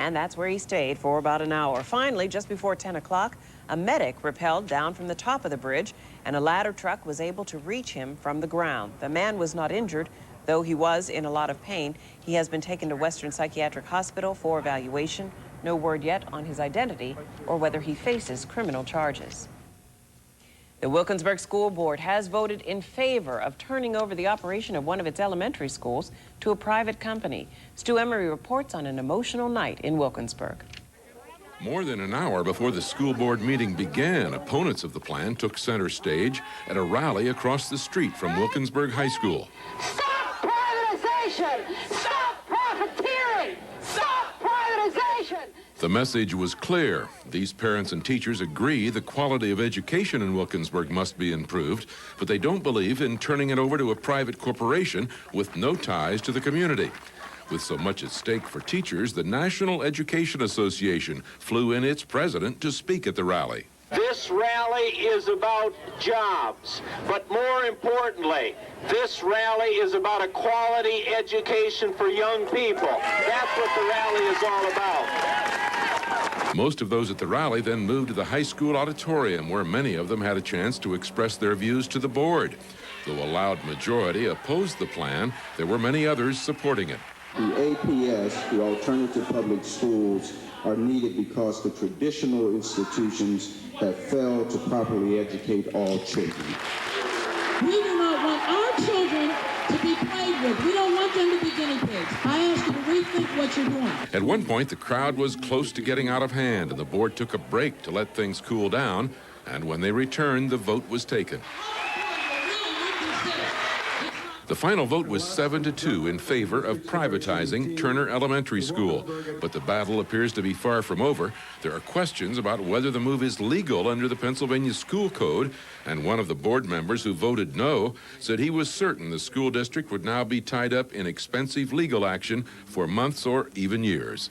and that's where he stayed for about an hour. Finally, just before 10 o'clock, a medic rappelled down from the top of the bridge, and a ladder truck was able to reach him from the ground. The man was not injured, though he was in a lot of pain. He has been taken to Western Psychiatric Hospital for evaluation. No word yet on his identity or whether he faces criminal charges. The Wilkinsburg School Board has voted in favor of turning over the operation of one of its elementary schools to a private company. Stu Emery reports on an emotional night in Wilkinsburg. More than an hour before the school board meeting began, opponents of the plan took center stage at a rally across the street from Wilkinsburg High School. Stop privatization! Stop profiteering! Stop privatization! The message was clear. These parents and teachers agree the quality of education in Wilkinsburg must be improved, but they don't believe in turning it over to a private corporation with no ties to the community. With so much at stake for teachers, the National Education Association flew in its president to speak at the rally. This rally is about jobs, but more importantly, this rally is about a quality education for young people. That's what the rally is all about. Most of those at the rally then moved to the high school auditorium, where many of them had a chance to express their views to the board. Though a loud majority opposed the plan, there were many others supporting it. The APS, the alternative public schools, are needed because the traditional institutions have failed to properly educate all children. We do not want our children to be played with. We don't want them to be guinea pigs. I ask you to rethink what you're doing. At one point, the crowd was close to getting out of hand, and the board took a break to let things cool down, and when they returned, the vote was taken. The final vote was 7-2 in favor of privatizing Turner Elementary School. But the battle appears to be far from over. There are questions about whether the move is legal under the Pennsylvania School Code, and one of the board members who voted no said he was certain the school district would now be tied up in expensive legal action for months or even years.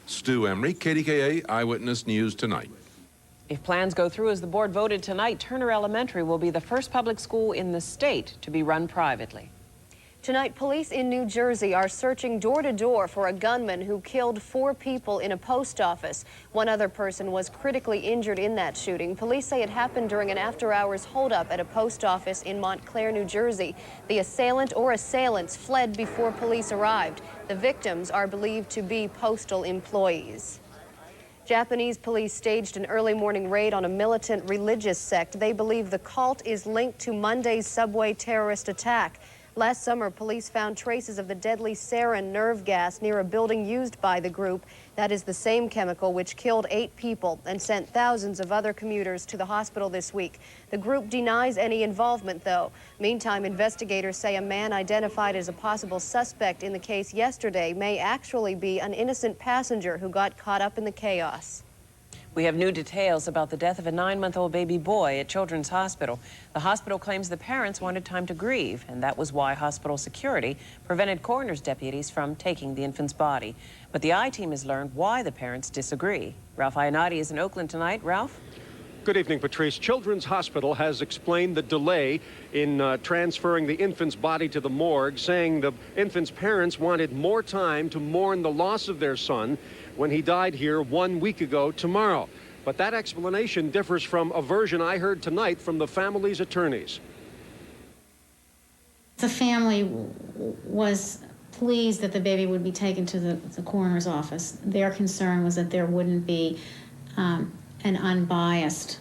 Stu Emery, KDKA Eyewitness News Tonight. If plans go through as the board voted tonight, Turner Elementary will be the first public school in the state to be run privately. Tonight, police in New Jersey are searching door to door for a gunman who killed 4 people in a post office. One other person was critically injured in that shooting. Police say it happened during an after-hours holdup at a post office in Montclair, New Jersey. The assailant or assailants fled before police arrived. The victims are believed to be postal employees. Japanese police staged an early morning raid on a militant religious sect. They believe the cult is linked to Monday's subway terrorist attack. Last summer, police found traces of the deadly sarin nerve gas near a building used by the group. That is the same chemical which killed 8 people and sent thousands of other commuters to the hospital this week. The group denies any involvement, though. Meantime, investigators say a man identified as a possible suspect in the case yesterday may actually be an innocent passenger who got caught up in the chaos. We have new details about the death of a 9-month-old baby boy at Children's Hospital. The hospital claims the parents wanted time to grieve, and that was why hospital security prevented coroner's deputies from taking the infant's body. But the I-team has learned why the parents disagree. Ralph Iannotti is in Oakland tonight. Ralph? Good evening, Patrice. Children's Hospital has explained the delay in transferring the infant's body to the morgue, saying the infant's parents wanted more time to mourn the loss of their son when he died here 1 week ago tomorrow. But that explanation differs from a version I heard tonight from the family's attorneys. The family was pleased that the baby would be taken to the coroner's office. Their concern was that there wouldn't be an unbiased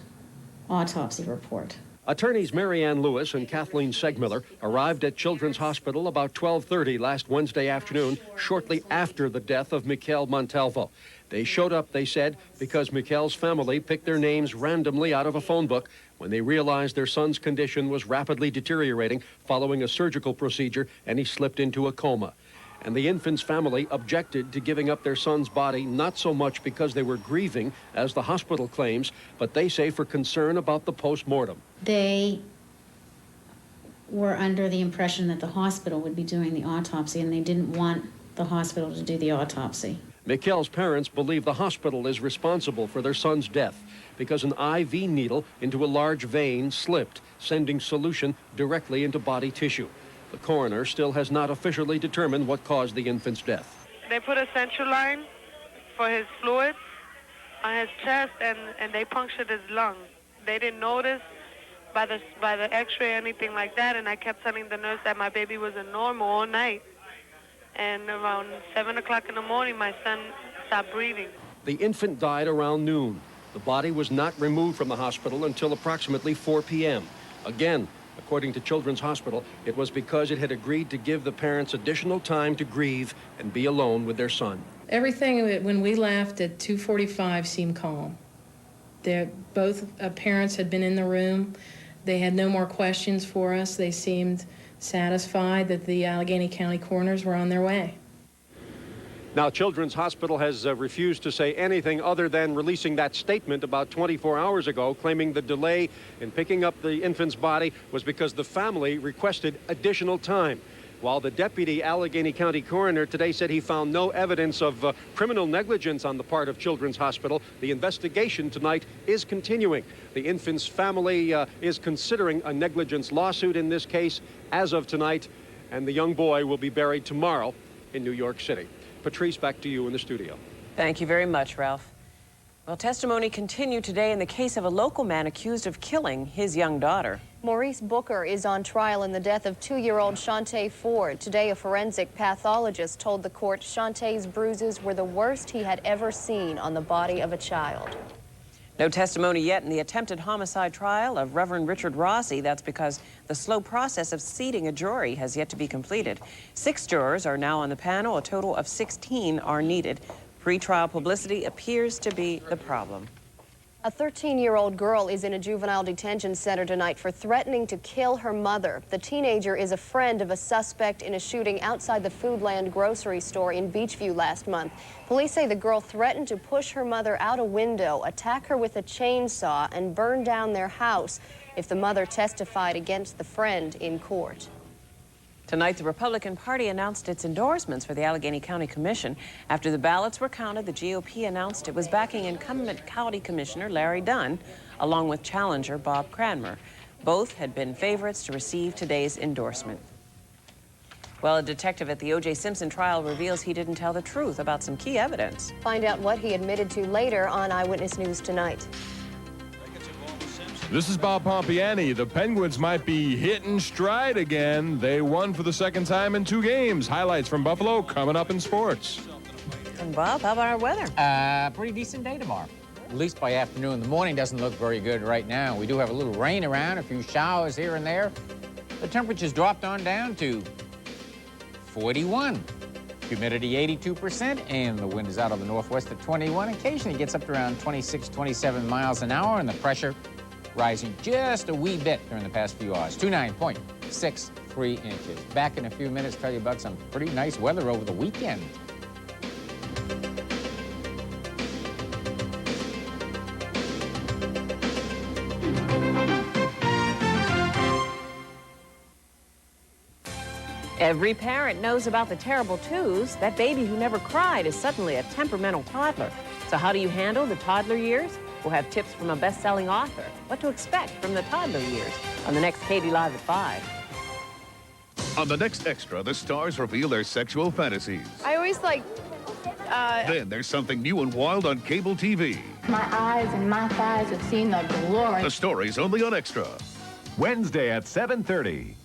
autopsy report. Attorneys Mary Ann Lewis and Kathleen Segmiller arrived at Children's Hospital about 12:30 last Wednesday afternoon, shortly after the death of Mikel Montalvo. They showed up, they said, because Mikel's family picked their names randomly out of a phone book when they realized their son's condition was rapidly deteriorating following a surgical procedure and he slipped into a coma. And the infant's family objected to giving up their son's body, not so much because they were grieving, as the hospital claims, but they say for concern about the post-mortem. They were under the impression that the hospital would be doing the autopsy, and they didn't want the hospital to do the autopsy. Mikel's parents believe the hospital is responsible for their son's death because an IV needle into a large vein slipped, sending solution directly into body tissue. The coroner still has not officially determined what caused the infant's death. They put a central line for his fluids on his chest, and they punctured his lung. They didn't notice by the x-ray or anything like that, and I kept telling the nurse that my baby was normal all night. And around 7 o'clock in the morning, my son stopped breathing. The infant died around noon. The body was not removed from the hospital until approximately 4 p.m. Again, according to Children's Hospital, it was because it had agreed to give the parents additional time to grieve and be alone with their son. Everything when we left at 2:45 seemed calm. Both parents had been in the room. They had no more questions for us. They seemed satisfied that the Allegheny County coroners were on their way. Now, Children's Hospital has refused to say anything other than releasing that statement about 24 hours ago, claiming the delay in picking up the infant's body was because the family requested additional time. While the deputy Allegheny County coroner today said he found no evidence of criminal negligence on the part of Children's Hospital, the investigation tonight is continuing. The infant's family is considering a negligence lawsuit in this case as of tonight, and the young boy will be buried tomorrow in New York City. Patrice, back to you in the studio. Thank you very much, Ralph. Well, testimony continued today in the case of a local man accused of killing his young daughter. Maurice Booker is on trial in the death of 2-year-old Shantae Ford. Today, a forensic pathologist told the court Shantae's bruises were the worst he had ever seen on the body of a child. No testimony yet in the attempted homicide trial of Reverend Richard Rossi. That's because the slow process of seating a jury has yet to be completed. 6 jurors are now on the panel. A total of 16 are needed. Pre-trial publicity appears to be the problem. A 13-year-old girl is in a juvenile detention center tonight for threatening to kill her mother. The teenager is a friend of a suspect in a shooting outside the Foodland grocery store in Beachview last month. Police say the girl threatened to push her mother out a window, attack her with a chainsaw, and burn down their house if the mother testified against the friend in court. Tonight, the Republican Party announced its endorsements for the Allegheny County Commission. After the ballots were counted, the GOP announced it was backing incumbent County Commissioner Larry Dunn, along with challenger Bob Cranmer. Both had been favorites to receive today's endorsement. Well, a detective at the O.J. Simpson trial reveals he didn't tell the truth about some key evidence. Find out what he admitted to later on Eyewitness News Tonight. This is Bob Pompiani. The Penguins might be hitting stride again. They won for the second time in 2 games. Highlights from Buffalo coming up in sports. And Bob, how about our weather? Pretty decent day tomorrow. At least by afternoon. The morning doesn't look very good right now. We do have a little rain around, a few showers here and there. The temperature's dropped on down to 41. Humidity 82%, and the wind is out of the northwest at 21. Occasionally it gets up to around 26, 27 miles an hour, and the pressure rising just a wee bit during the past few hours, 29.63 inches. Back in a few minutes, tell you about some pretty nice weather over the weekend. Every parent knows about the terrible twos. That baby who never cried is suddenly a temperamental toddler. So how do you handle the toddler years? We'll have tips from a best-selling author. What to expect from the toddler years on the next Katie Live at 5. On the next Extra, the stars reveal their sexual fantasies. I always like... Then there's something new and wild on cable TV. My eyes and my thighs have seen the glory. The story's only on Extra. Wednesday at 7:30.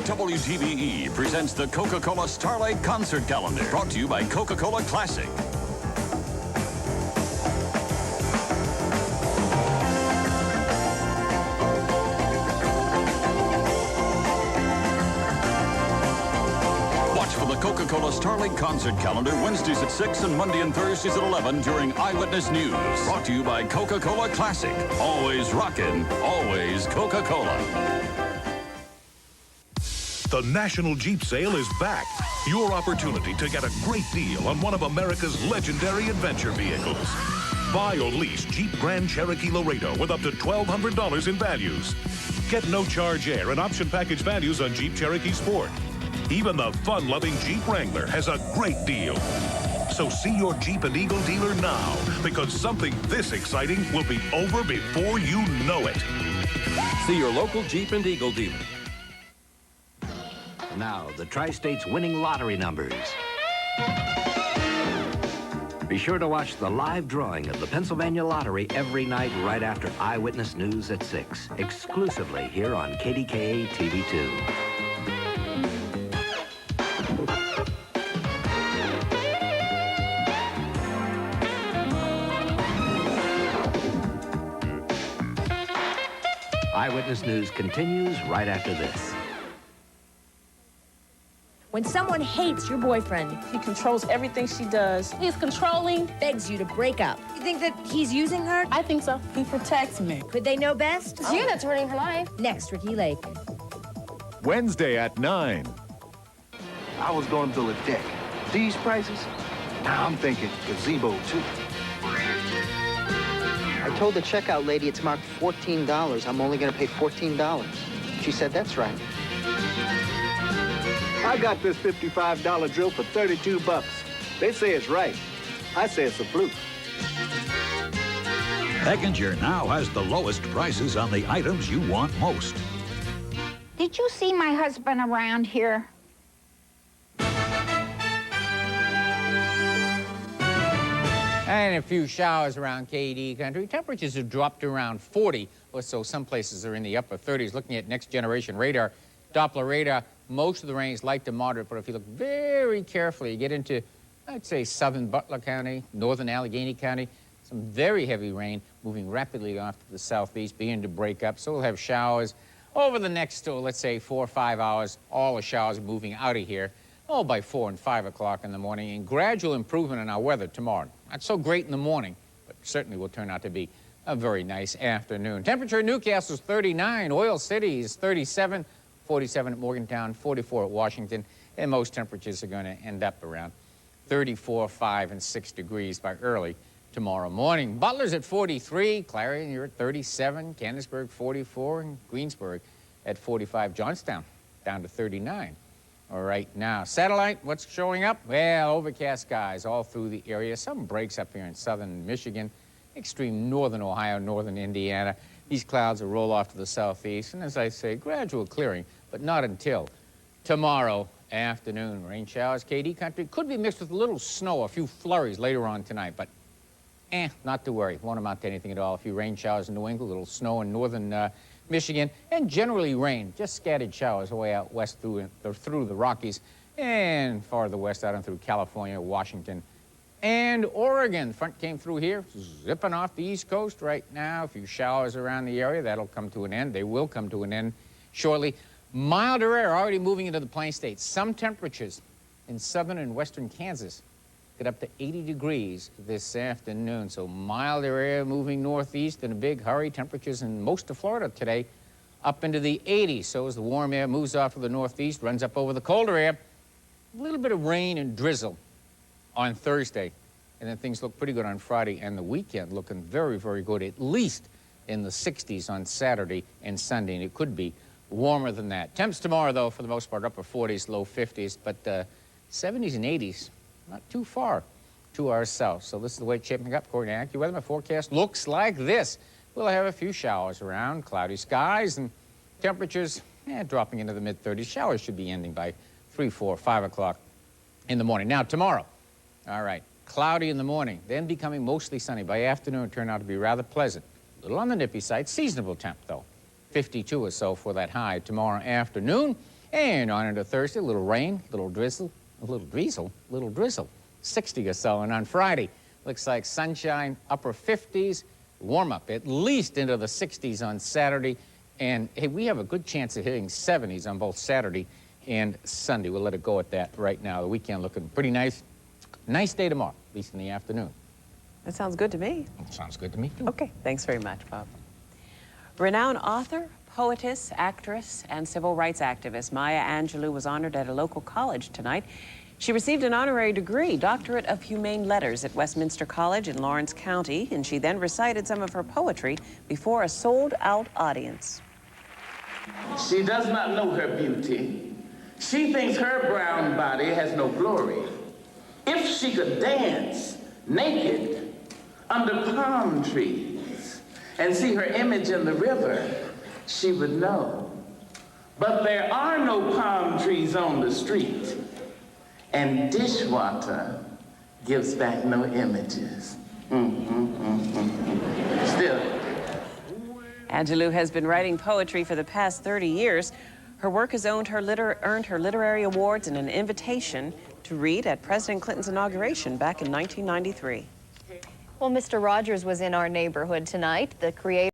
WTVE presents the Coca-Cola Starlight Concert Calendar, brought to you by Coca-Cola Classic. Coca-Cola Starlight Concert Calendar, Wednesdays at 6 and Monday and Thursdays at 11 during Eyewitness News. Brought to you by Coca-Cola Classic. Always rockin', always Coca-Cola. The National Jeep Sale is back. Your opportunity to get a great deal on one of America's legendary adventure vehicles. Buy or lease Jeep Grand Cherokee Laredo with up to $1,200 in values. Get no-charge air and option package values on Jeep Cherokee Sport. Even the fun-loving Jeep Wrangler has a great deal. So see your Jeep and Eagle dealer now, because something this exciting will be over before you know it. See your local Jeep and Eagle dealer. Now, the Tri-State's winning lottery numbers. Be sure to watch the live drawing of the Pennsylvania Lottery every night right after Eyewitness News at 6, exclusively here on KDKA TV2. Eyewitness News continues right after this. When someone hates your boyfriend, he controls everything she does. He's controlling, begs you to break up. You think that he's using her? I think so. He protects me. Could they know best? It's you that's ruining her life. Next, Ricky Lake. Wednesday at 9. I was going to build a deck. These prices? Now I'm thinking gazebo, too. I told the checkout lady it's marked $14. I'm only going to pay $14. She said, that's right. I got this $55 drill for 32 bucks. They say it's right. I say it's a fluke. Eckinger now has the lowest prices on the items you want most. Did you see my husband around here? And a few showers around KD country. Temperatures have dropped to around 40 or so. Some places are in the upper 30s. Looking at next generation radar, Doppler radar, most of the rain is light to moderate, but if you look very carefully, you get into, I'd say, southern Butler County, northern Allegheny County, some very heavy rain moving rapidly off to the southeast, beginning to break up. So we'll have showers over the next, let's say, 4 or 5 hours. All the showers moving out of here, by 4 and 5 o'clock in the morning, and gradual improvement in our weather tomorrow. Not so great in the morning, but certainly will turn out to be a very nice afternoon. Temperature in Newcastle is 39, Oil City is 37, 47 at Morgantown, 44 at Washington, and most temperatures are going to end up around 34, 5, and 6 degrees by early tomorrow morning. Butler's at 43, Clarion, you're at 37, Canonsburg 44, and Greensburg at 45. Johnstown down to 39. All right, now, satellite, what's showing up? Well, overcast skies all through the area. Some breaks up here in southern Michigan, extreme northern Ohio, northern Indiana. These clouds will roll off to the southeast, and as I say, gradual clearing, but not until tomorrow afternoon. Rain showers, KD country, could be mixed with a little snow, a few flurries later on tonight, but not to worry. Won't amount to anything at all. A few rain showers in New England, a little snow in northern Michigan, and generally rain, just scattered showers away out west through the Rockies and farther west out and through California, Washington, and Oregon. Front came through here, zipping off the East Coast right now. A few showers around the area. That'll come to an end. They will come to an end shortly. Milder air already moving into the Plain States. Some temperatures in southern and western Kansas get up to 80 degrees this afternoon. So milder air moving northeast in a big hurry. Temperatures in most of Florida today up into the 80s. So as the warm air moves off to the northeast, runs up over the colder air, a little bit of rain and drizzle on Thursday. And then things look pretty good on Friday and the weekend, looking very, very good, at least in the 60s on Saturday and Sunday. And it could be warmer than that. Temps tomorrow, though, for the most part, upper 40s, low 50s, but 70s and 80s, not too far to our south. So this is the way it's shaping up. According to AccuWeather, my forecast looks like this. We'll have a few showers around, cloudy skies, and temperatures dropping into the mid-30s. Showers should be ending by 3, 4, 5 o'clock in the morning. Now, tomorrow, all right, cloudy in the morning, then becoming mostly sunny. By afternoon, turn out to be rather pleasant. A little on the nippy side, seasonable temp, though. 52 or so for that high tomorrow afternoon. And on into Thursday, a little rain, a little drizzle, a little drizzle, 60 or so. And on Friday, looks like sunshine, upper 50s, warm up at least into the 60s on Saturday. And hey, we have a good chance of hitting 70s on both Saturday and Sunday. We'll let it go at that right now. The weekend looking pretty nice. Nice day tomorrow, at least in the afternoon. That sounds good to me. Sounds good to me, too. Okay, thanks very much, Bob. Renowned author, poetess, actress, and civil rights activist Maya Angelou was honored at a local college tonight. She received an honorary degree, Doctorate of Humane Letters at Westminster College in Lawrence County, and she then recited some of her poetry before a sold-out audience. She does not know her beauty. She thinks her brown body has no glory. If she could dance naked under palm trees and see her image in the river, she would know. But there are no palm trees on the street, and dishwater gives back no images. Still. Angelou has been writing poetry for the past 30 years. Her work has earned her literary awards and an invitation to read at President Clinton's inauguration back in 1993. Well, Mr. Rogers was in our neighborhood tonight. The creator